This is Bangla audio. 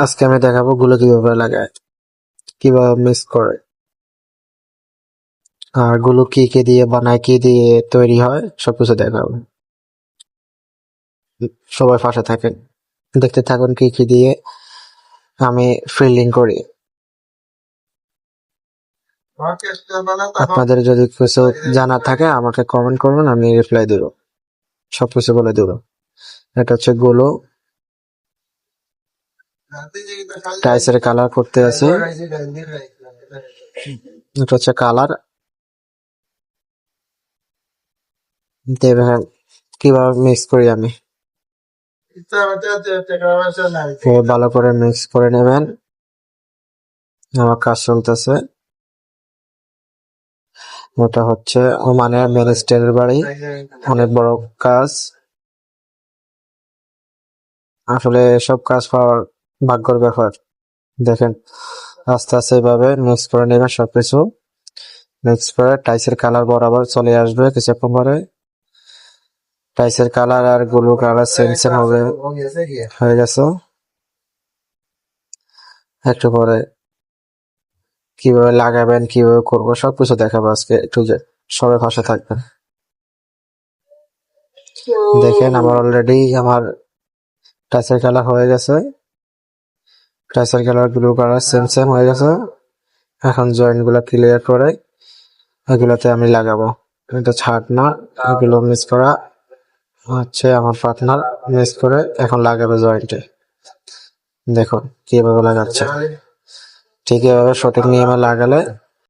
আজকে আমি দেখাবো গুলো কিভাবে লাগায়, কিভাবে মিক্স করে, আর গুলো কি কি দিয়ে বানায়, কি দিয়ে তৈরি হয় সবকিছু দেখাবো। সবাই পাশে থাকেন, দেখতে থাকুন কি কি দিয়ে আমি ফিলিং করি। আপনাদের যদি কিছু জানা থাকে আমাকে কমেন্ট করবেন, আমি রিপ্লাই দেব, সবকিছু বলে দেব। এটা হচ্ছে গুলো, টাইসের কালার করতে আছে। এটা হচ্ছে কালার, কিভাবে মিক্স করি আমি। ভালো করে মিক্স করে নেবেন। আমার কাজ চলতেছে, ওটা হচ্ছে ওমানের ম্যানেস্টারের বাড়ি, অনেক বড় কাজ। আসলে সব কাজ পাওয়ার ভাগ্যর ব্যাপার। দেখেন আস্তে আস্তে এভাবে মিক্স করে নেবেন, সবকিছু মিক্স করে টাইসের কালার বরাবর চলে আসবে। কিছুক্ষণ পরে টাইসের কালার আর গুলো কালার সেম সেম হবে, হয়ে গেছে। একটু পরে কিভাবে লাগাবেন, কিভাবে করবো সবকিছু দেখাবো আজকে, একটু সবাই পাশে থাকবেন। দেখেন আমার টাইসের কালার হয়ে গেছে, টাইসের colour blue colour same same হয়ে গেছে। এখন জয়েন্ট গুলা ক্লিয়ার করে এগুলোতে আমি লাগাবো। এটা ছাড় না, এগুলো মিক্স করা হচ্ছে আমার পার্টনার, মিক্স করে এখন লাগাবে জয়েন্টে। দেখুন কিভাবে লাগাচ্ছে, ঠিক এভাবে সঠিক নিয়মে লাগালে